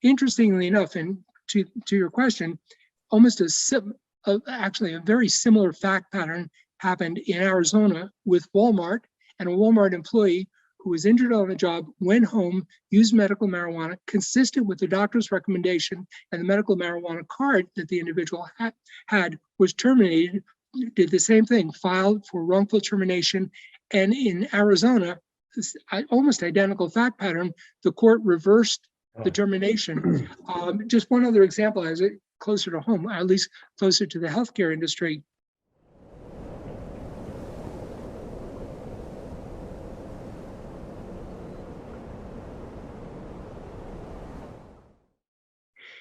Interestingly enough, and to your question, almost actually a very similar fact pattern happened in Arizona with Walmart, and a Walmart employee who was injured on the job went home, used medical marijuana consistent with the doctor's recommendation, and the medical marijuana card that the individual had was terminated, did the same thing, filed for wrongful termination. And in Arizona, this almost identical fact pattern, the court reversed the termination. Just one other example, as it closer to home, at least closer to the healthcare industry.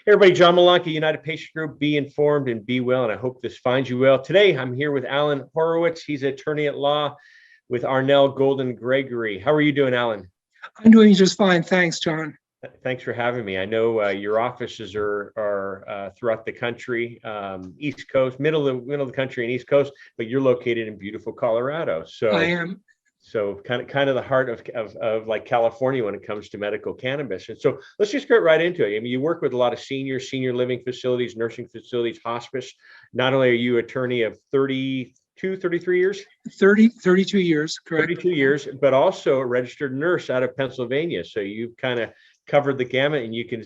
Hey everybody, John Malanka, United Patient Group. Be informed and be well, and I hope this finds you well. Today, I'm here with Alan Horowitz. He's an attorney at law with Arnall Golden Gregory. How are you doing, Alan? I'm doing just fine. Thanks, John. Thanks for having me. I know your offices are throughout the country, East Coast, middle of the country and East Coast, but you're located in beautiful Colorado. So I am. So kind of the heart of like California when it comes to medical cannabis. And so let's just get right into it. I mean, you work with a lot of senior living facilities, nursing facilities, hospice. Not only are you attorney of 33 years? 32 years, correct. 32 years, but also a registered nurse out of Pennsylvania. So you've kind of covered the gamut, and you can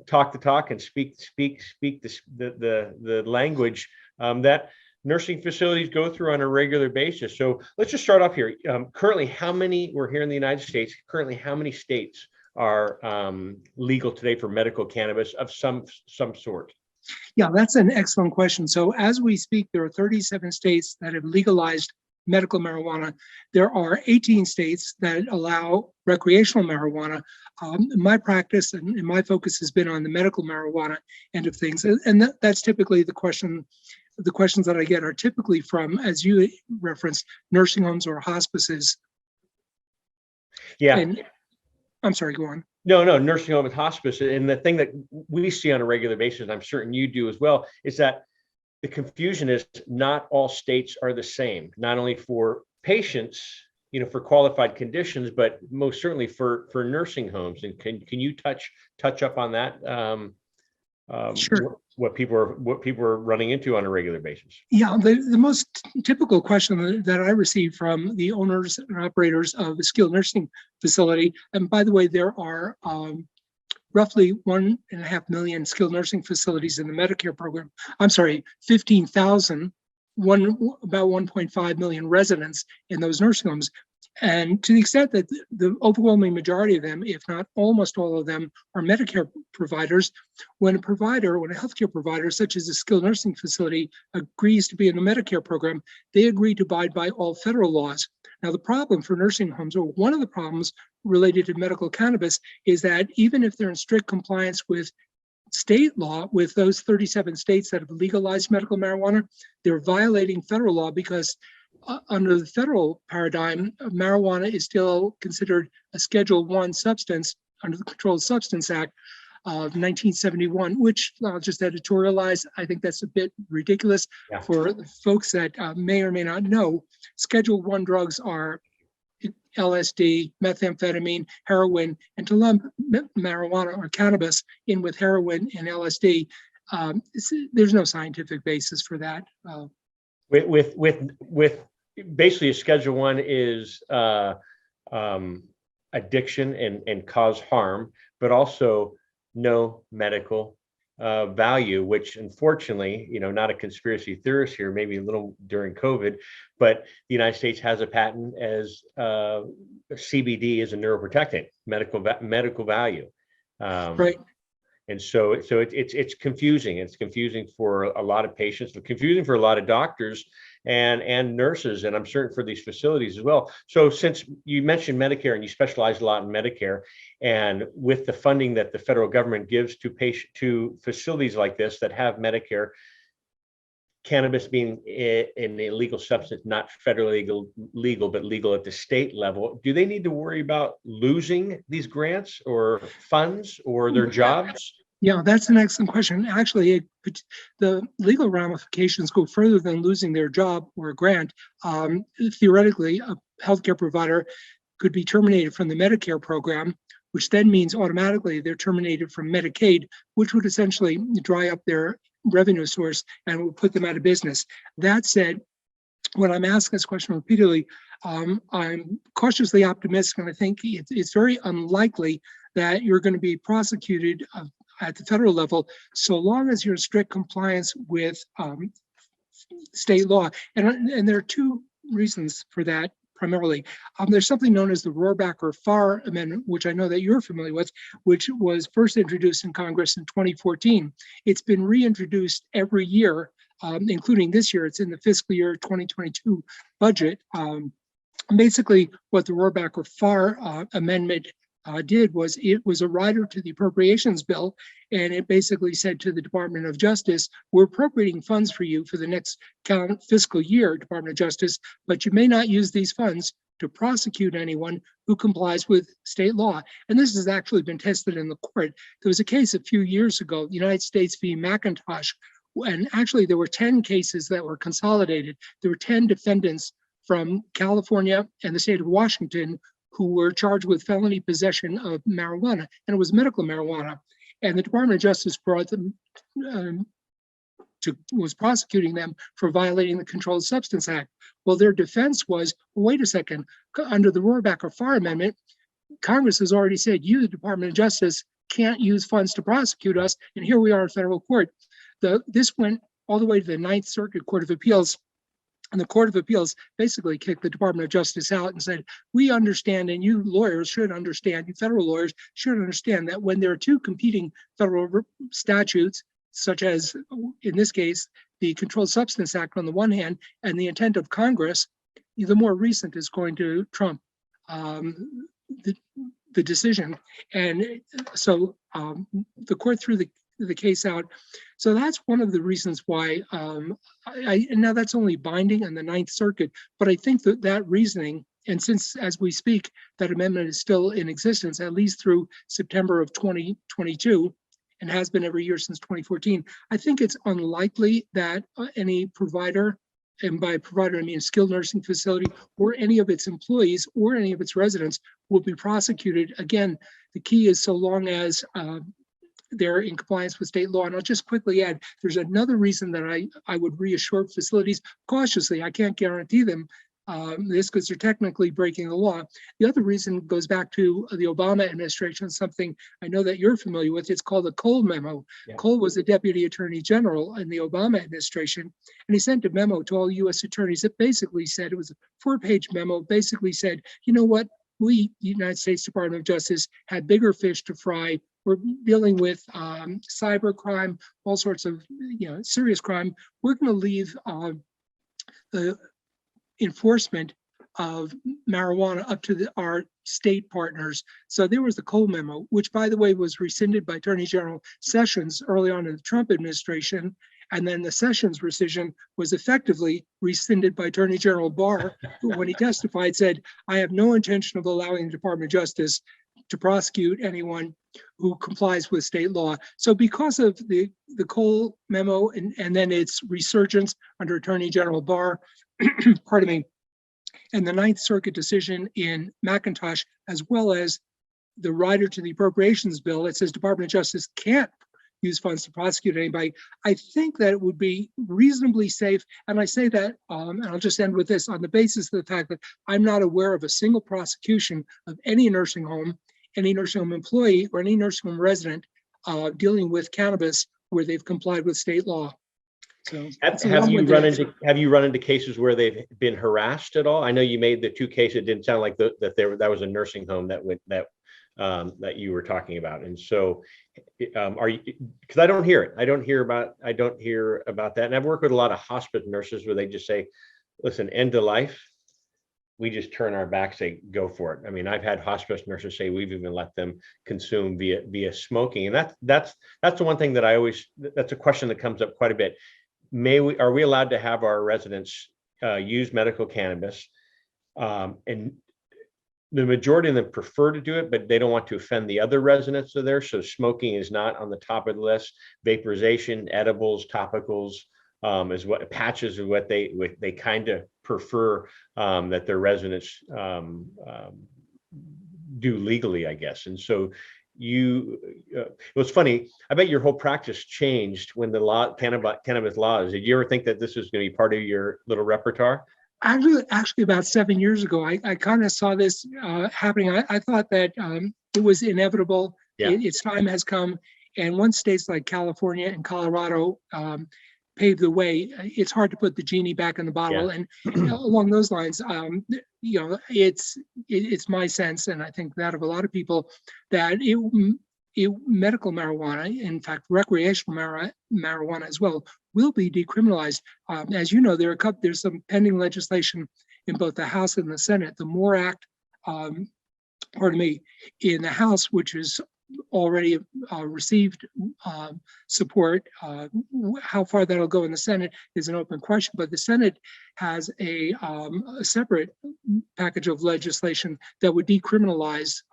talk the talk and speak the language that nursing facilities go through on a regular basis. So let's just start off here. Currently, we're here in the United States, currently how many states are legal today for medical cannabis of some sort? Yeah, that's an excellent question. So as we speak, there are 37 states that have legalized medical marijuana. There are 18 states that allow recreational marijuana. My practice and my focus has been on the medical marijuana end of things. And that's typically the questions that I get are typically from, as you referenced, nursing homes or hospices. Yeah. And I'm sorry, go on. No, nursing home and hospice. And the thing that we see on a regular basis, and I'm certain you do as well, is that the confusion is not all states are the same, not only for patients, for qualified conditions, but most certainly for nursing homes. And can you touch up on that? Sure. What people are running into on a regular basis? Yeah, the most typical question that I receive from the owners and operators of a skilled nursing facility, and by the way, there are roughly 1.5 million skilled nursing facilities in the Medicare program. I'm sorry, 15,000, about 1.5 million residents in those nursing homes. And to the extent that the overwhelming majority of them, if not almost all of them, are Medicare providers, when a healthcare provider, such as a skilled nursing facility, agrees to be in the Medicare program, they agree to abide by all federal laws. Now, the problem for nursing homes, or one of the problems related to medical cannabis, is that even if they're in strict compliance with state law, with those 37 states that have legalized medical marijuana, they're violating federal law because under the federal paradigm, marijuana is still considered a Schedule I substance under the Controlled Substance Act of 1971, which I'll just editorialize. I think that's a bit ridiculous. Yeah. For folks that may or may not know, Schedule I drugs are LSD, methamphetamine, heroin, and to lump marijuana or cannabis in with heroin and LSD, there's no scientific basis for that. With basically a Schedule I is addiction and cause harm, but also no medical value, which unfortunately, not a conspiracy theorist here, maybe a little during COVID, but the United States has a patent as CBD is a neuroprotectant, medical value. Right. And so it's confusing. It's confusing for a lot of patients, it's confusing for a lot of doctors and nurses, and I'm certain for these facilities as well. So since you mentioned Medicare and you specialize a lot in Medicare, and with the funding that the federal government gives to facilities like this that have Medicare, cannabis being an illegal substance, not federally legal, but legal at the state level, do they need to worry about losing these grants or funds or their jobs? Yeah, that's an excellent question. Actually, the legal ramifications go further than losing their job or a grant. Theoretically, a healthcare provider could be terminated from the Medicare program, which then means automatically they're terminated from Medicaid, which would essentially dry up their revenue source and would put them out of business. That said, when I'm asked this question repeatedly, I'm cautiously optimistic, and I think it's very unlikely that you're going to be prosecuted at the federal level, so long as you're in strict compliance with state law. And there are two reasons for that. Primarily, there's something known as the Rohrabacher or Farr Amendment, which I know that you're familiar with, which was first introduced in Congress in 2014. It's been reintroduced every year, including this year. It's in the fiscal year 2022 budget. Basically, what the Rohrabacher Farr Amendment did was it was a rider to the appropriations bill, and it basically said to the Department of Justice, we're appropriating funds for you for the next fiscal year, Department of Justice, but you may not use these funds to prosecute anyone who complies with state law. And this has actually been tested in the court. There was a case a few years ago, United States v. McIntosh, and actually there were 10 cases that were consolidated. There were 10 defendants from California and the state of Washington who were charged with felony possession of marijuana, and it was medical marijuana. And the Department of Justice brought them was prosecuting them for violating the Controlled Substance Act. Well, their defense was, wait a second, under the Rohrabacher Farr Amendment, Congress has already said you, the Department of Justice, can't use funds to prosecute us, and here we are in federal court. This went all the way to the Ninth Circuit Court of Appeals. And the Court of Appeals basically kicked the Department of Justice out and said, we understand, and you lawyers should understand, you federal lawyers should understand that when there are two competing federal statutes, such as, in this case, the Controlled Substance Act on the one hand, and the intent of Congress, the more recent is going to trump the decision. And so the court threw the case out. So that's one of the reasons why, and now that's only binding on the Ninth Circuit, but I think that reasoning, and since as we speak, that amendment is still in existence, at least through September of 2022, and has been every year since 2014, I think it's unlikely that any provider, and by provider I mean a skilled nursing facility, or any of its employees or any of its residents will be prosecuted. Again, the key is so long as they're in compliance with state law. And I'll just quickly add, there's another reason that I would reassure facilities cautiously. I can't guarantee them this because they're technically breaking the law. The other reason goes back to the Obama administration, something I know that you're familiar with. It's called the Cole memo. Yeah. Cole was the Deputy Attorney General in the Obama administration, and he sent a memo to all U.S. attorneys that basically said, it was a 4-page memo, basically said, you know what, we, the United States Department of Justice, had bigger fish to fry. We're dealing with cyber crime, all sorts of serious crime. We're going to leave the enforcement of marijuana up to our state partners. So there was the Cole memo, which, by the way, was rescinded by Attorney General Sessions early on in the Trump administration. And then the Sessions rescission was effectively rescinded by Attorney General Barr, who, when he testified, said, I have no intention of allowing the Department of Justice to prosecute anyone who complies with state law. So because of the Cole memo and then its resurgence under Attorney General Barr, pardon me, and the Ninth Circuit decision in McIntosh, as well as the rider to the appropriations bill that says Department of Justice can't use funds to prosecute anybody, I think that it would be reasonably safe. And I say that, and I'll just end with this, on the basis of the fact that I'm not aware of a single prosecution of any nursing home employee, or any nursing home resident dealing with cannabis where they've complied with state law. So have you run into cases where they've been harassed at all? I know you made the two cases. It didn't sound like that was a nursing home that you were talking about. And so are you, because I don't hear it. I don't hear about that. And I've worked with a lot of hospice nurses where they just say, listen, end of life, we just turn our back, say, go for it. I mean, I've had hospice nurses say we've even let them consume via smoking. And that's the one thing that that's a question that comes up quite a bit. Are we allowed to have our residents use medical cannabis? And the majority of them prefer to do it, but they don't want to offend the other residents of there. So smoking is not on the top of the list. Vaporization, edibles, topicals, is what patches are what they kind of prefer that their residents do legally, I guess. And so it was funny. I bet your whole practice changed when the cannabis laws. Did you ever think that this was going to be part of your little repertoire? Actually, about 7 years ago, I kind of saw this happening. I thought that it was inevitable. Yeah. Its time has come. And once states like California and Colorado paved the way, it's hard to put the genie back in the bottle. Yeah. And along those lines, it's my sense, and I think that of a lot of people, that medical marijuana, in fact, recreational marijuana as well, will be decriminalized. As you know, there's some pending legislation in both the House and the Senate. The MORE Act, in the House, which is already received support. How far that'll go in the Senate is an open question, but the Senate has a separate package of legislation that would decriminalize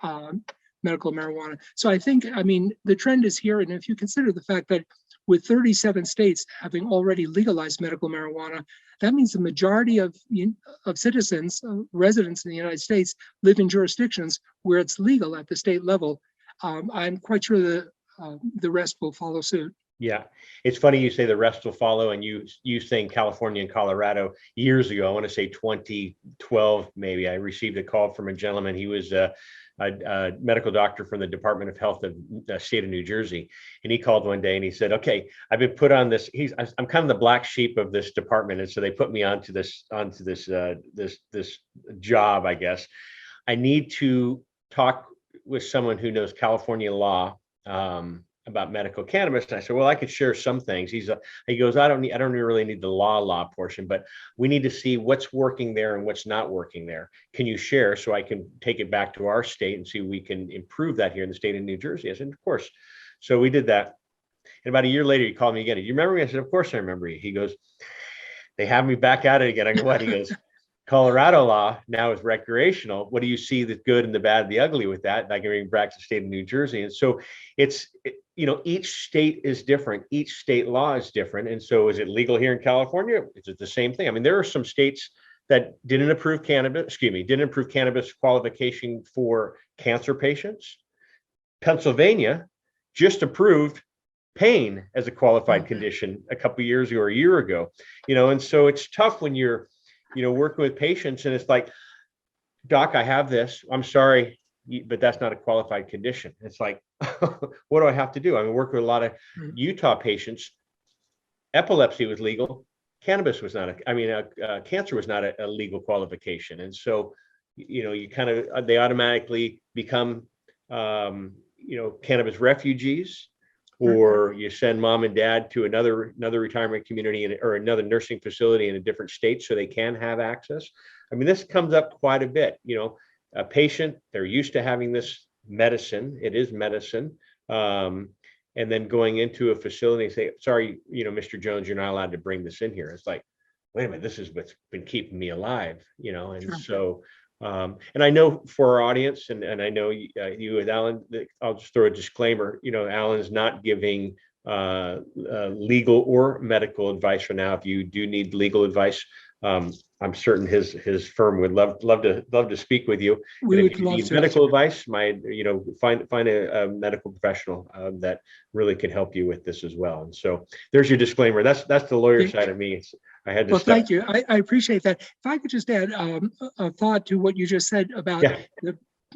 medical marijuana. So I think, the trend is here, and if you consider the fact that with 37 states having already legalized medical marijuana, that means the majority of citizens, residents in the United States, live in jurisdictions where it's legal at the state level. I'm quite sure the rest will follow suit. Yeah, it's funny you say the rest will follow, and you saying California and Colorado years ago. I want to say 2012, maybe. I received a call from a gentleman. He was a medical doctor from the Department of Health of the state of New Jersey, and he called one day and he said, "Okay, I've been put on this. I'm kind of the black sheep of this department, and so they put me onto this job. I guess I need to talk with someone who knows California law about medical cannabis." And I said, "Well, I could share some things." He goes, I don't really need the law portion, but we need to see what's working there and what's not working there. Can you share so I can take it back to our state and see if we can improve that here in the state of New Jersey? I said, "Of course." So we did that. And about a year later, he called me again. "Do you remember me?" I said, "Of course I remember you." He goes, "They have me back at it again." I go, "What?" He goes, "Colorado law now is recreational. What do you see the good and the bad and the ugly with that?" And I can bring back to the state of New Jersey. And so each state is different. Each state law is different. And so is it legal here in California? Is it the same thing? There are some states that didn't approve cannabis qualification for cancer patients. Pennsylvania just approved pain as a qualified condition a couple of years ago or a year ago. And so it's tough when you're working with patients and it's like, "Doc, I have this. I'm sorry, but that's not a qualified condition." It's like, what do I have to do? Work with a lot of Utah patients. Epilepsy was legal. Cannabis was not cancer was not a legal qualification. And so, they automatically become, cannabis refugees, or you send mom and dad to another retirement community or another nursing facility in a different state so they can have access. This comes up quite a bit. A patient, they're used to having this medicine. It is medicine. And then going into a facility and say, "Sorry, Mr. Jones, you're not allowed to bring this in here." It's like, wait a minute, this is what's been keeping me alive, and sure. So, and I know for our audience, and I know you with Alan, I'll just throw a disclaimer, Alan's not giving legal or medical advice for now. If you do need legal advice, I'm certain his firm would love to speak with you. We and would if you love need to. medical advice, find a medical professional that really can help you with this as well. And so there's your disclaimer. That's the lawyer side of me. I had to. Well, thank you. I appreciate that. If I could just add a thought to what you just said about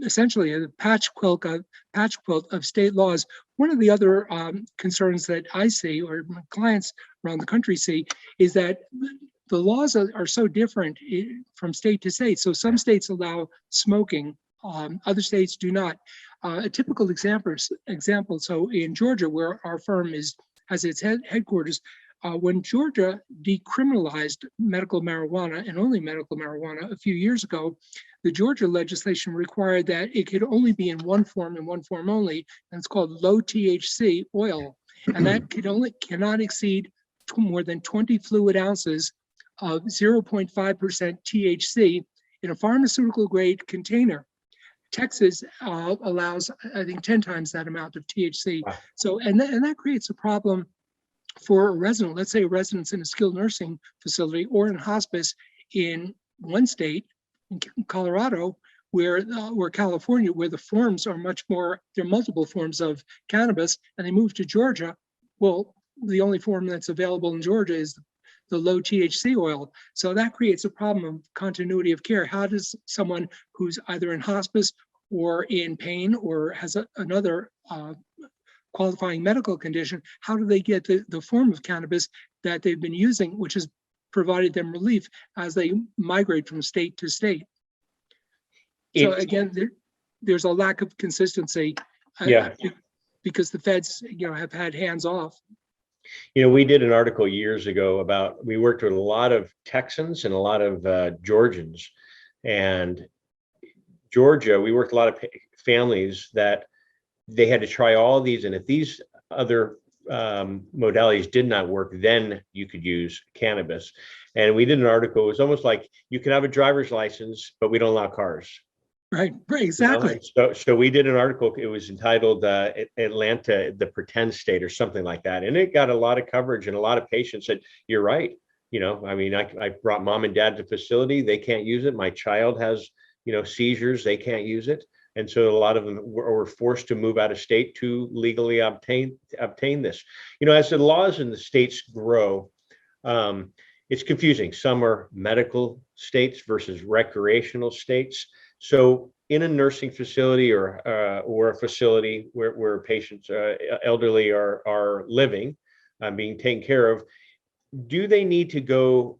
essentially a patchwork of state laws. One of the other concerns that I see, or my clients around the country see, is that the laws are so different from state to state. So some states allow smoking, other states do not. A typical example. So in Georgia, where our firm has its headquarters, when Georgia decriminalized medical marijuana, and only medical marijuana, a few years ago, the Georgia legislation required that it could only be in one form and one form only, and it's called low THC oil, and that cannot exceed more than 20 fluid ounces of 0.5% THC in a pharmaceutical grade container. Texas allows, I think, 10 times that amount of THC. Wow. So, and that creates a problem for a resident. Let's say a resident's in a skilled nursing facility or in hospice in one state, in Colorado, where California, where the forms are much more, there are multiple forms of cannabis, and they moved to Georgia. Well, the only form that's available in Georgia is the low THC oil. So that creates a problem of continuity of care. How does someone who's either in hospice or in pain or has another qualifying medical condition, how do they get the form of cannabis that they've been using, which has provided them relief as they migrate from state to state? So again, there's a lack of consistency because the feds, have had hands off. We did an article years ago about, we worked with a lot of Texans and a lot of Georgians, and Georgia, we worked a lot of families that they had to try all these, and if these other modalities did not work, then you could use cannabis. And we did an article, it was almost like you can have a driver's license, but we don't allow cars. Right, exactly. So we did an article, it was entitled Atlanta, the Pretend State, or something like that. And it got a lot of coverage, and a lot of patients said, you're right. I brought mom and dad to the facility, they can't use it. My child has, seizures, they can't use it. And so a lot of them were forced to move out of state to legally obtain this. As the laws in the states grow, it's confusing. Some are medical states versus recreational states. So in a nursing facility or a facility where patients, elderly are living, being taken care of, do they need to go?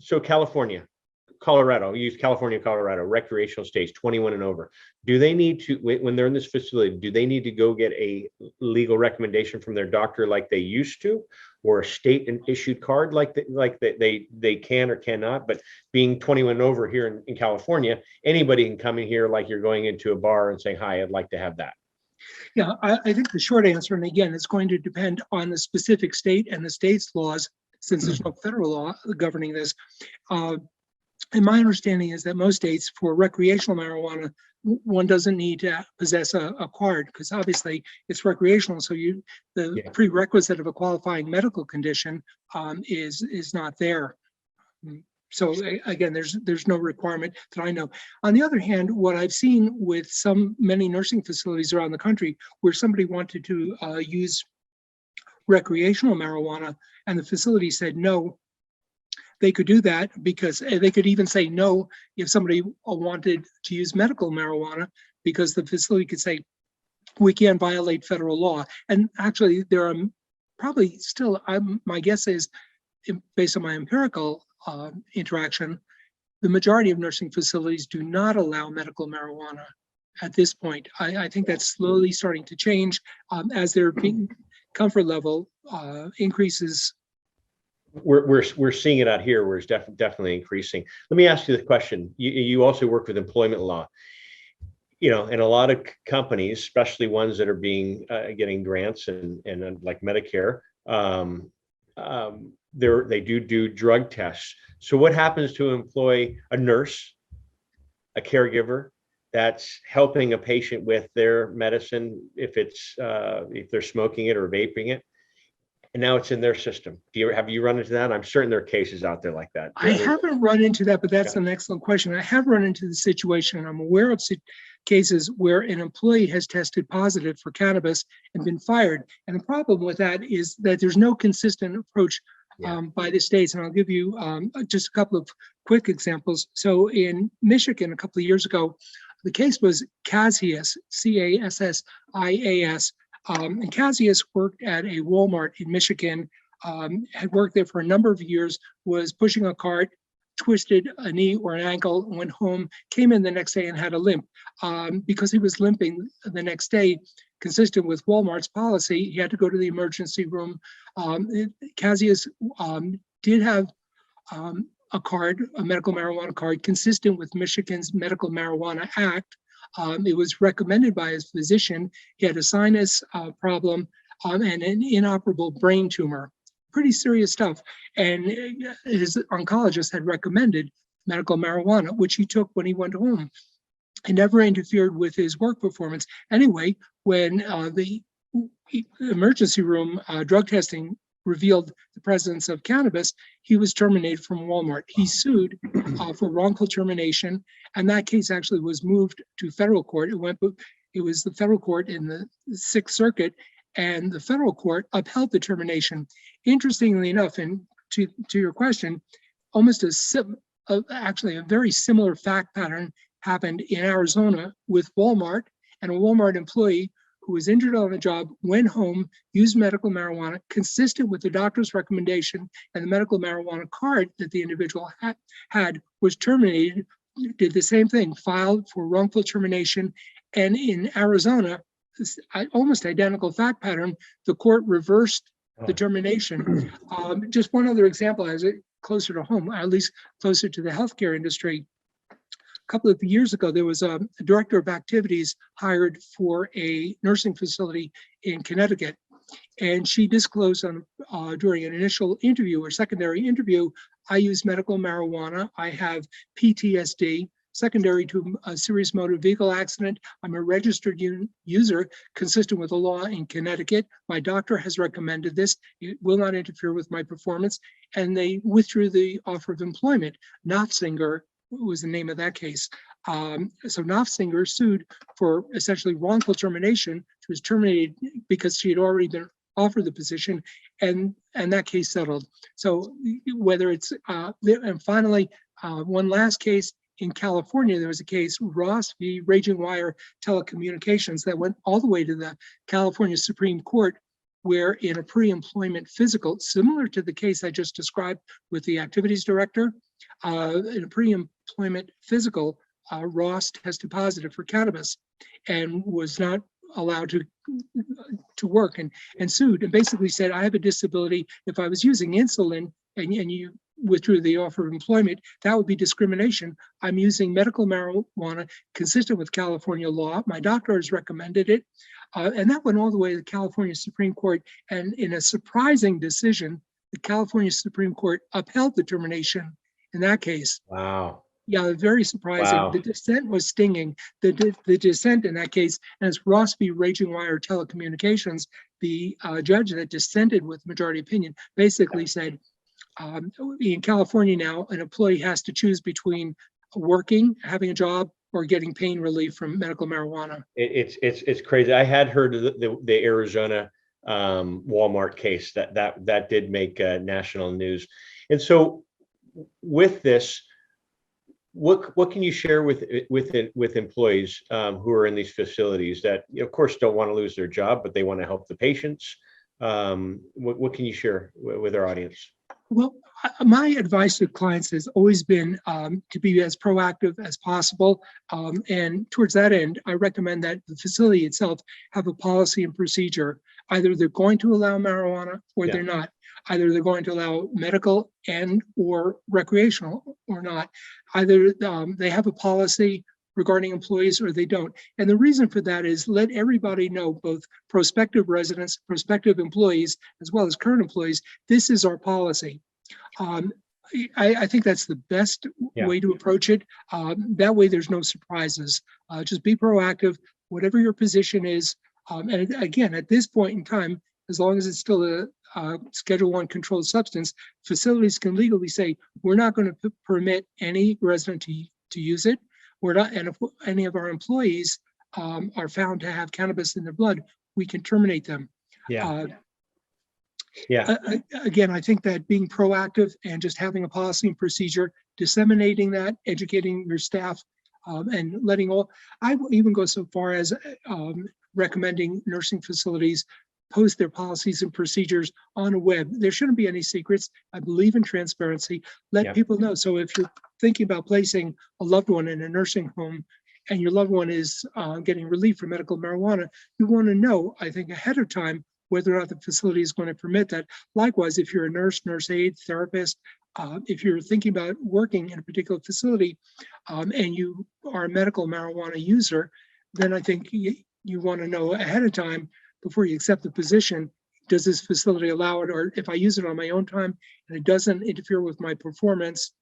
So California, Colorado, use California, Colorado, recreational states, 21 and over. Do they need to, when they're in this facility, do they need to go get a legal recommendation from their doctor like they used to, or a state issued card like they can or cannot? But being 21 and over here in California, anybody can come in here like you're going into a bar and say, hi, I'd like to have that. Yeah, I think the short answer, and again, it's going to depend on the specific state and the state's laws, since there's no federal law governing this. And my understanding is that most states, for recreational marijuana, one doesn't need to possess a card, because obviously it's recreational. So the prerequisite of a qualifying medical condition is not there. So again, there's no requirement that I know. On the other hand, what I've seen with many nursing facilities around the country, where somebody wanted to use recreational marijuana and the facility said no, they could do that, because they could even say no if somebody wanted to use medical marijuana, because the facility could say, we can't violate federal law. And actually, there are probably still, my guess is, based on my empirical interaction, the majority of nursing facilities do not allow medical marijuana at this point. I think that's slowly starting to change as their comfort level increases. We're seeing it out here where it's definitely increasing. Let me ask you the question. You also work with employment law. And a lot of companies, especially ones that are getting grants and like Medicare, they do drug tests. So what happens to employ a nurse, a caregiver that's helping a patient with their medicine, if they're smoking it or vaping it, and now it's in their system? Have you run into that? I'm certain there are cases out there like that. I haven't run into that, but that's an excellent question. I have run into the situation, and I'm aware of cases where an employee has tested positive for cannabis and been fired. And the problem with that is that there's no consistent approach by the states. And I'll give you just a couple of quick examples. So in Michigan, a couple of years ago, the case was Cassius, Cassias. And Cassius worked at a Walmart in Michigan, had worked there for a number of years, was pushing a cart, twisted a knee or an ankle, went home, came in the next day and had a limp. Because he was limping the next day, consistent with Walmart's policy, he had to go to the emergency room. Cassius did have a card, a medical marijuana card, consistent with Michigan's Medical Marijuana Act. It was recommended by his physician. He had a sinus problem and an inoperable brain tumor. Pretty serious stuff. And his oncologist had recommended medical marijuana, which he took when he went home. It never interfered with his work performance. Anyway, when the emergency room drug testing revealed the presence of cannabis, he was terminated from Walmart. He sued for wrongful termination, and that case actually was moved to federal court. It was the federal court in the Sixth Circuit, and the federal court upheld the termination. Interestingly enough, and to your question, actually a very similar fact pattern happened in Arizona with Walmart, and a Walmart employee who was injured on the job went home, used medical marijuana consistent with the doctor's recommendation, and the medical marijuana card that the individual had was terminated, did the same thing, filed for wrongful termination. And in Arizona, this almost identical fact pattern, the court reversed the termination. Just one other example, as it closer to home, at least closer to the healthcare industry. A couple of years ago, there was a director of activities hired for a nursing facility in Connecticut. And she disclosed during an initial interview or secondary interview, I use medical marijuana, I have PTSD, secondary to a serious motor vehicle accident. I'm a registered user consistent with the law in Connecticut. My doctor has recommended this. It will not interfere with my performance. And they withdrew the offer of employment. Knopfsinger was the name of that case. So Knopfsinger sued for essentially wrongful termination. She was terminated because she had already been offered the position, and that case settled. So whether it's, and finally, one last case, in California, there was a case, Ross v. Raging Wire Telecommunications, that went all the way to the California Supreme Court, where in a pre-employment physical, similar to the case I just described with the activities director, in a pre-employment physical, Ross tested positive for cannabis and was not allowed to work and sued and basically said, I have a disability. If I was using insulin and you withdrew the offer of employment, that would be discrimination. I'm using medical marijuana consistent with California law. My doctor has recommended it. And that went all the way to the California Supreme Court. And in a surprising decision, the California Supreme Court upheld the termination in that case. Wow. Yeah, very surprising. Wow. The dissent was stinging. The dissent in that case, and it's Ross v. Raging Wire Telecommunications, the judge that dissented with majority opinion basically said, in California now, an employee has to choose between working, having a job, or getting pain relief from medical marijuana. It's crazy. I had heard of the Arizona Walmart case that did make national news. And so with this, what can you share with employees who are in these facilities that, of course, don't want to lose their job, but they want to help the patients? What can you share with our audience? Well, my advice to clients has always been to be as proactive as possible. And towards that end, I recommend that the facility itself have a policy and procedure. Either they're going to allow marijuana or they're not. Either they're going to allow medical and or recreational or not. Either they have a policy regarding employees or they don't. And the reason for that is let everybody know, both prospective residents, prospective employees, as well as current employees, this is our policy. I think that's the best way to approach it. That way there's no surprises. Just be proactive, whatever your position is. And again, at this point in time, as long as it's still a Schedule I controlled substance, facilities can legally say, we're not going to permit any resident to use it. We're not, and if any of our employees are found to have cannabis in their blood, we can terminate them. Again, I think that being proactive and just having a policy and procedure, disseminating that, educating your staff, and letting all, I will even go so far as recommending nursing facilities post their policies and procedures on a web. There shouldn't be any secrets. I believe in transparency. Let people know. So if you're thinking about placing a loved one in a nursing home and your loved one is getting relief from medical marijuana, you want to know, I think, ahead of time, whether or not the facility is going to permit that. Likewise, if you're a nurse, nurse aide, therapist, if you're thinking about working in a particular facility and you are a medical marijuana user, then I think you want to know ahead of time before you accept the position, does this facility allow it? Or if I use it on my own time and it doesn't interfere with my performance,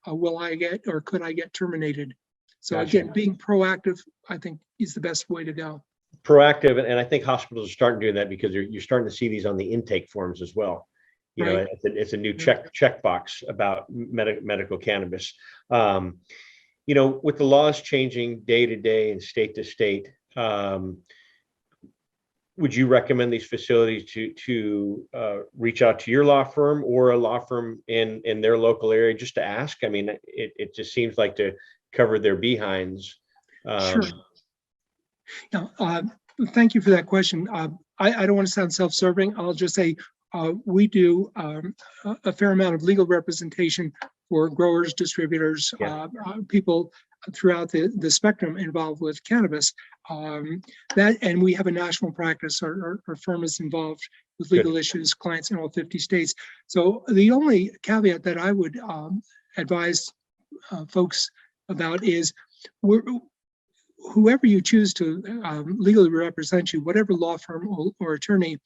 will I get, or could I get terminated? So again, being proactive, I think, is the best way to go. Proactive, and I think hospitals are starting doing that because you're starting to see these on the intake forms as well. You know, Right. it's a new checkbox about medical cannabis. You know, with the laws changing day to day and state to state, would you recommend these facilities to reach out to your law firm or a law firm in their local area just to ask? I mean, it just seems like to cover their behinds. Sure. Now, thank you for that question. I don't want to sound self-serving. I'll just say we do a fair amount of legal representation for growers, distributors, people throughout the spectrum involved with cannabis. And we have a national practice. Our firm is involved with legal issues, clients in all 50 states. So the only caveat that I would advise folks about is whoever you choose to legally represent you, whatever law firm or attorney,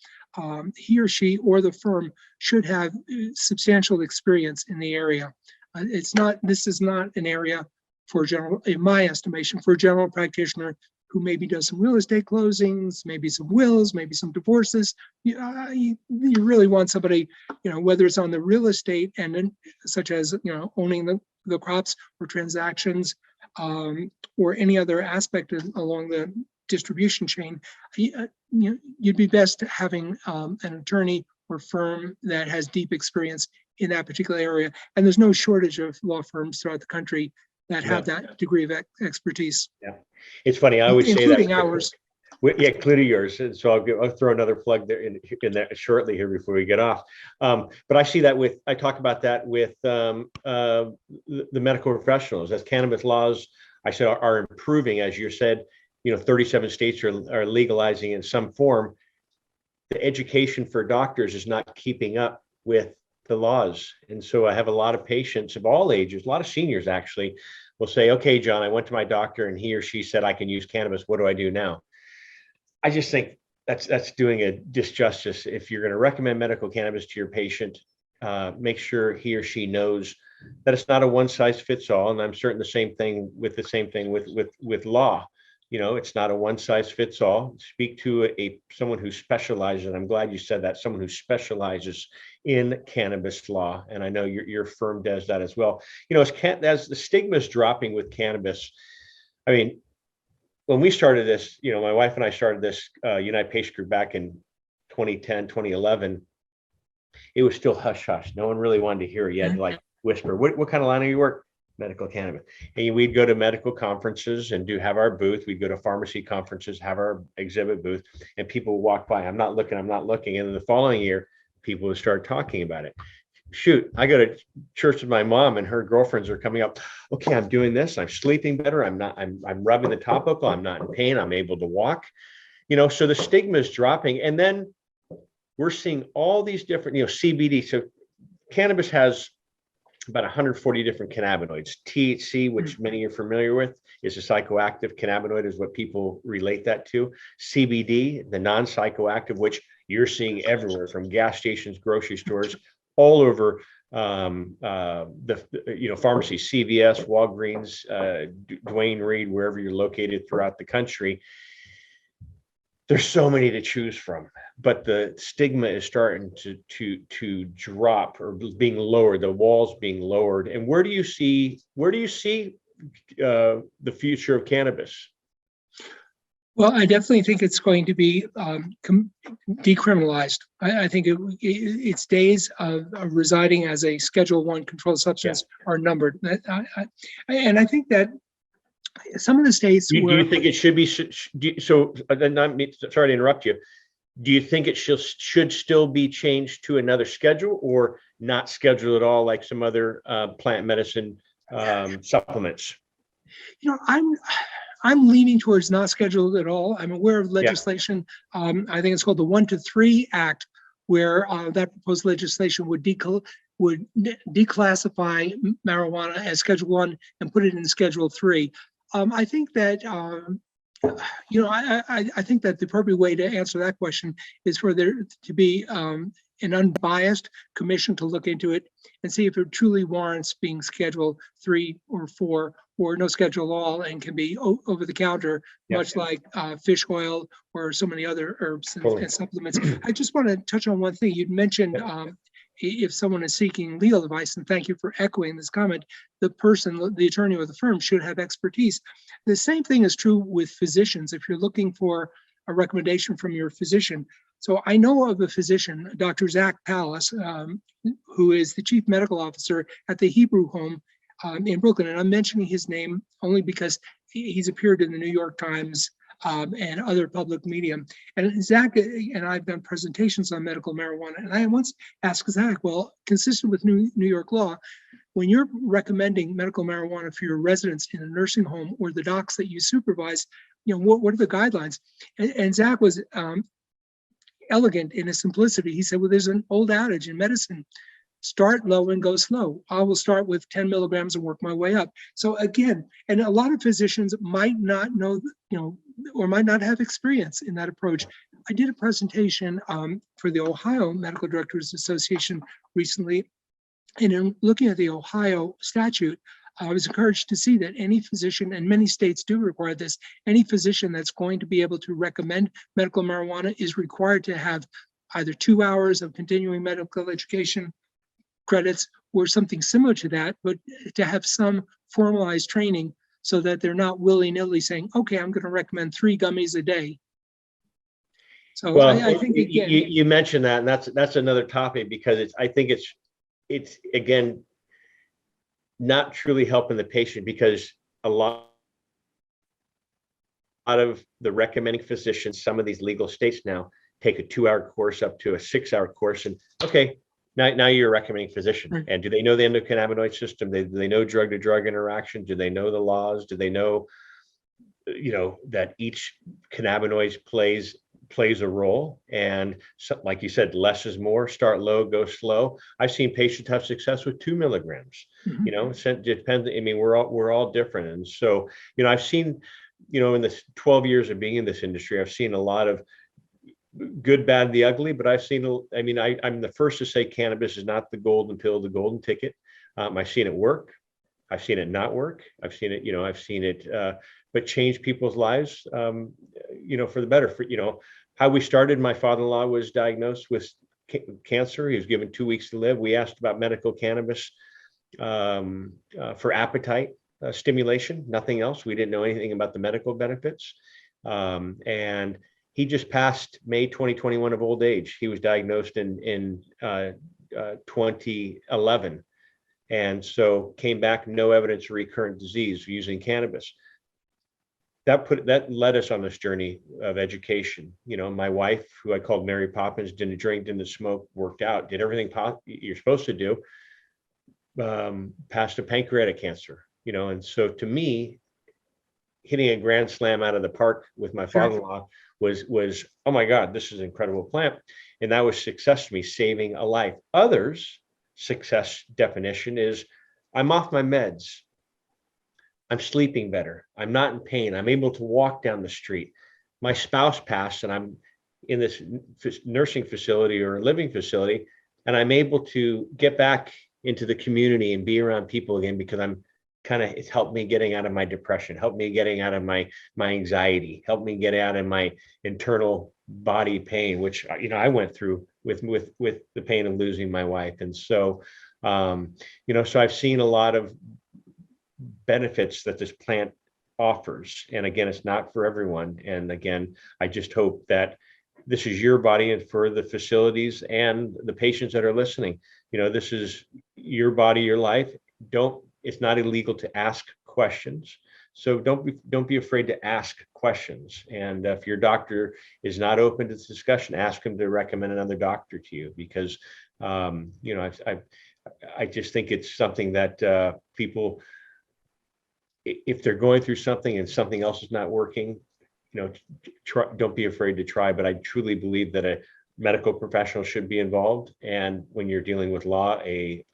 he or she or the firm should have substantial experience in the area. This is not an area for general, in my estimation, for a general practitioner who maybe does some real estate closings, maybe some wills, maybe some divorces. You really want somebody, whether it's on the real estate and then, such as, owning the crops or transactions, or any other aspect along the distribution chain, you'd be best having an attorney or firm that has deep experience in that particular area. And there's no shortage of law firms throughout the country that have that degree of expertise. Yeah, it's funny. I always say that, including ours. Including yours. And so I'll throw another plug there in there shortly here before we get off. But I see that I talk about that with the medical professionals as cannabis laws, I said, are improving. As you said, 37 states are legalizing in some form. The education for doctors is not keeping up with the laws. And so I have a lot of patients of all ages, a lot of seniors actually will say, okay, John, I went to my doctor and he or she said I can use cannabis. What do I do now? I just think that's doing a disjustice. If you're going to recommend medical cannabis to your patient, make sure he or she knows that it's not a one size fits all. And I'm certain the same thing with law. It's not a one size fits all. Speak to someone who specializes, and I'm glad you said that, someone who specializes in cannabis law. And I know your firm does that as well. As the stigma is dropping with cannabis, I mean, when we started this, my wife and I started this United Patient Group back in 2010, 2011, it was still hush hush. No one really wanted to hear it. You had to like whisper, what kind of line do you work? Medical cannabis. And we'd go to medical conferences and have our booth. We'd go to pharmacy conferences, have our exhibit booth, and people would walk by. I'm not looking. And then the following year, people would start talking about it. Shoot, I go to church with my mom and her girlfriends are coming up. Okay, I'm doing this. I'm sleeping better. I'm rubbing the topical. I'm not in pain. I'm able to walk. So the stigma is dropping. And then we're seeing all these different, CBD. So cannabis has about 140 different cannabinoids. THC, which many are familiar with, is a psychoactive cannabinoid, is what people relate that to. CBD, the non-psychoactive, which you're seeing everywhere from gas stations, grocery stores, all over the pharmacies, CVS, Walgreens, Duane Reade, wherever you're located throughout the country. There's so many to choose from, but the stigma is starting to drop or being lowered. The walls being lowered. And where do you see the future of cannabis? Well, I definitely think it's going to be decriminalized. I think its days of residing as a Schedule I controlled substance are numbered. And I think that some of the states. Do you think it should be? Sorry to interrupt you. Do you think it should still be changed to another schedule, or not scheduled at all, like some other plant medicine supplements? I'm leaning towards not scheduled at all. I'm aware of legislation. I think it's called the 1 to 3 Act, where that proposed legislation would declassify marijuana as Schedule I and put it in Schedule 3. I think that I think that the appropriate way to answer that question is for there to be an unbiased commission to look into it and see if it truly warrants being Schedule 3 or 4 or no schedule at all and can be over the counter, much like fish oil or so many other herbs and supplements. I just want to touch on one thing. You'd mentioned if someone is seeking legal advice, and thank you for echoing this comment, the person, the attorney or the firm should have expertise. The same thing is true with physicians. If you're looking for a recommendation from your physician. So I know of a physician, Dr. Zach Pallas, who is the chief medical officer at the Hebrew Home in Brooklyn. And I'm mentioning his name only because he's appeared in the New York Times and other public media. And Zach and I've done presentations on medical marijuana. And I once asked Zach, well, consistent with New York law, when you're recommending medical marijuana for your residents in a nursing home or the docs that you supervise, what are the guidelines? And Zach was elegant in his simplicity. He said, well, there's an old adage in medicine, start low and go slow. I will start with 10 milligrams and work my way up. So again, and a lot of physicians might not know, or might not have experience in that approach. I did a presentation for the Ohio Medical Directors Association recently, and in looking at the Ohio statute, I was encouraged to see that any physician, and many states do require this, any physician that's going to be able to recommend medical marijuana is required to have either 2 hours of continuing medical education credits or something similar to that, but to have some formalized training so that they're not willy-nilly saying, okay, I'm going to recommend 3 gummies a day. So well, I think again, you mentioned that, and that's another topic, because I think it's again not truly helping the patient, because a lot of the recommending physicians, some of these legal states now take a 2-hour course up to a 6-hour course, and okay, now you're a recommending physician. Right. And do they know the endocannabinoid system? Do they know drug-to-drug interaction? Do they know the laws? Do they know, that each cannabinoid plays a role? And so, like you said, less is more. Start low, go slow. I've seen patients have success with 2 milligrams. It depends. I mean, we're all different. And so, I've seen, in the 12 years of being in this industry, I've seen a lot of good, bad, the ugly, but I've seen, I'm the first to say cannabis is not the golden pill, the golden ticket. I've seen it work. I've seen it not work. I've seen it, but change people's lives, for the better. How we started, my father-in-law was diagnosed with cancer. He was given 2 weeks to live. We asked about medical cannabis for appetite stimulation, nothing else. We didn't know anything about the medical benefits. And he just passed May 2021 of old age. He was diagnosed in 2011. And so came back, no evidence of recurrent disease using cannabis. That led us on this journey of education. My wife, who I called Mary Poppins, didn't drink, didn't smoke, worked out, did everything you're supposed to do, passed a pancreatic cancer, and so to me, hitting a grand slam out of the park with my father-in-law was, oh my God, this is an incredible plant. And that was success to me, saving a life. Others' success definition is, I'm off my meds. I'm sleeping better. I'm not in pain. I'm able to walk down the street. My spouse passed and I'm in this nursing facility or living facility, and I'm able to get back into the community and be around people again, because it's helped me getting out of my depression, helped me getting out of my anxiety, helped me get out of my internal body pain, which, I went through with the pain of losing my wife. And so, so I've seen a lot of benefits that this plant offers. And again, it's not for everyone. And again, I just hope that this is your body, and for the facilities and the patients that are listening, this is your body, your life. It's not illegal to ask questions. So don't be afraid to ask questions. And if your doctor is not open to this discussion, ask him to recommend another doctor to you, because, I just think it's something that people, if they're going through something and something else is not working, don't be afraid to try. But I truly believe that a medical professional should be involved, and when you're dealing with law, a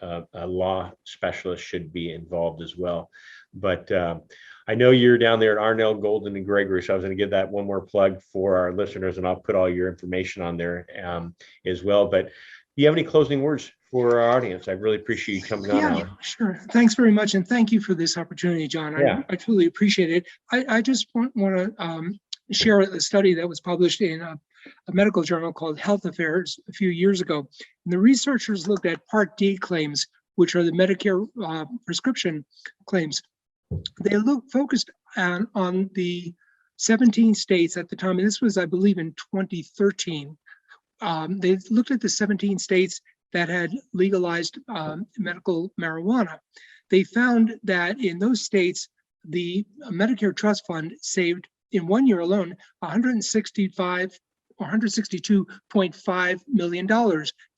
law specialist should be involved as well. But I know you're down there at Arnall Golden and Gregory, so I was going to give that one more plug for our listeners, and I'll put all your information on there as well. But do you have any closing words for our audience? I really appreciate you coming on. Yeah, sure. Thanks very much, and thank you for this opportunity, John. Yeah. I truly appreciate it. I just want to share a study that was published in a medical journal called Health Affairs a few years ago. And the researchers looked at Part D claims, which are the Medicare prescription claims. They focused on the 17 states at the time, and this was, I believe, in 2013. They looked at the 17 states that had legalized medical marijuana. They found that in those states, the Medicare Trust Fund saved in 1 year alone $162.5 million.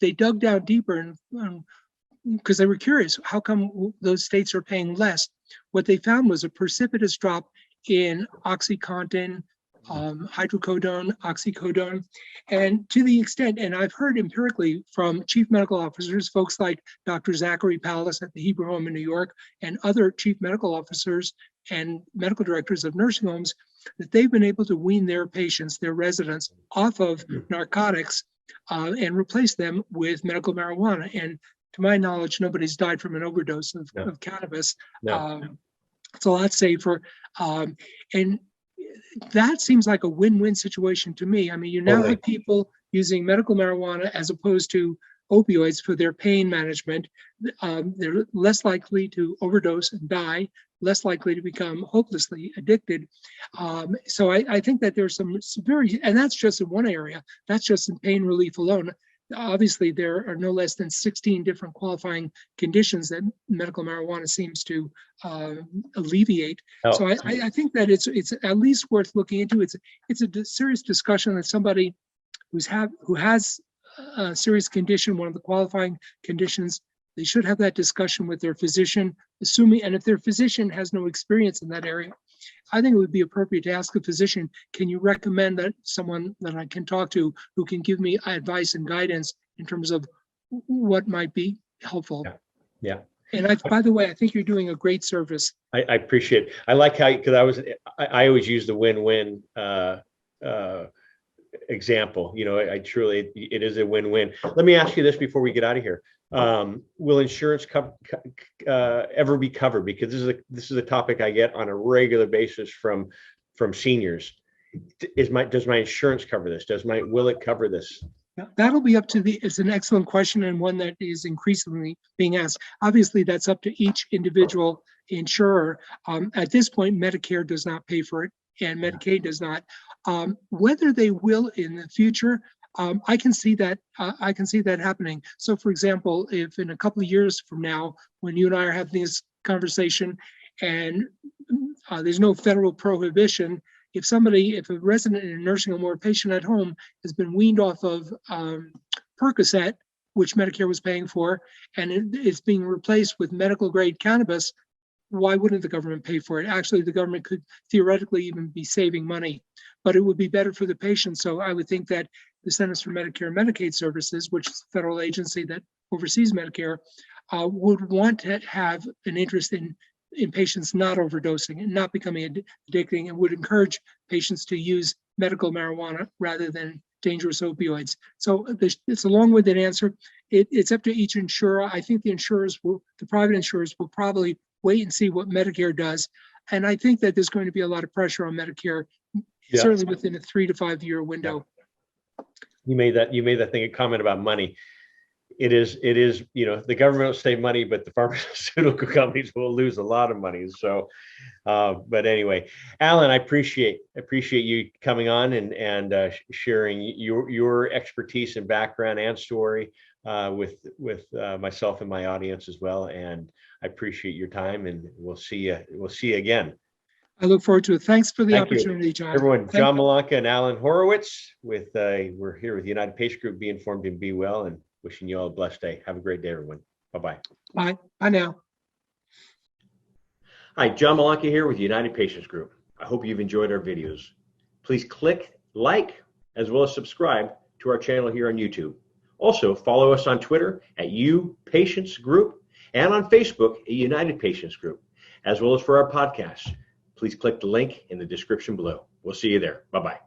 They dug down deeper and because they were curious, how come those states are paying less? What they found was a precipitous drop in OxyContin, hydrocodone, oxycodone, and to the extent, and I've heard empirically from chief medical officers, folks like Dr. Zachary Pallas at the Hebrew Home in New York, and other chief medical officers and medical directors of nursing homes, that they've been able to wean their patients, their residents, off of narcotics and replace them with medical marijuana. And to my knowledge, nobody's died from an overdose of cannabis. It's a lot safer. And that seems like a win-win situation to me. I mean, you now have people using medical marijuana as opposed to opioids for their pain management. They're less likely to overdose and die, less likely to become hopelessly addicted. So I think that there's some very, and that's just in one area, that's just in pain relief alone. Obviously, there are no less than 16 different qualifying conditions that medical marijuana seems to alleviate. So I think that it's at least worth looking into. It's a serious discussion that somebody who has a serious condition, one of the qualifying conditions, they should have that discussion with their physician, assuming, and if their physician has no experience in that area, I think it would be appropriate to ask a physician, can you recommend that someone that I can talk to who can give me advice and guidance in terms of what might be helpful? Yeah. And by the way, I think you're doing a great service. I appreciate it. I like how, because I always use the win-win example. You know, it is a win-win. Let me ask you this before we get out of here. Will insurance ever be covered? Because this is a topic I get on a regular basis from seniors. Does my insurance cover this? Will it cover this? That'll be up to it's an excellent question, and one that is increasingly being asked. Obviously, that's up to each individual insurer. At this point, Medicare does not pay for it, and Medicaid does not. Whether they will in the future, I can see that happening. So, for example, if in a couple of years from now, when you and I are having this conversation, and there's no federal prohibition, if a resident in a nursing home or a patient at home has been weaned off of Percocet, which Medicare was paying for, and it's being replaced with medical grade cannabis, why wouldn't the government pay for it? Actually, the government could theoretically even be saving money, but it would be better for the patient. So I would think that the Centers for Medicare and Medicaid Services, which is a federal agency that oversees Medicare, would want to have an interest in patients not overdosing and not becoming addicting, and would encourage patients to use medical marijuana rather than dangerous opioids. So it's a long-winded answer. It's up to each insurer. I think the private insurers will probably wait and see what Medicare does. And I think that there's going to be a lot of pressure on Medicare, certainly within a 3 to 5 year window. You made that comment about money. It is, the government will save money, but the pharmaceutical companies will lose a lot of money. So, but anyway, Alan, I appreciate you coming on and sharing your expertise and background and story with myself and my audience as well. And I appreciate your time, and we'll see you again. I look forward to it. Thanks for the opportunity, John. Everyone, John Malanka and Alan Horowitz we're here with United Patient Group. Be informed and be well, and wishing you all a blessed day. Have a great day, everyone. Bye-bye. Bye. Bye now. Hi, John Malanka here with United Patients Group. I hope you've enjoyed our videos. Please click like as well as subscribe to our channel here on YouTube. Also, follow us on Twitter at UPatientsGroup and on Facebook at United Patients Group, as well as for our podcasts. Please click the link in the description below. We'll see you there. Bye-bye.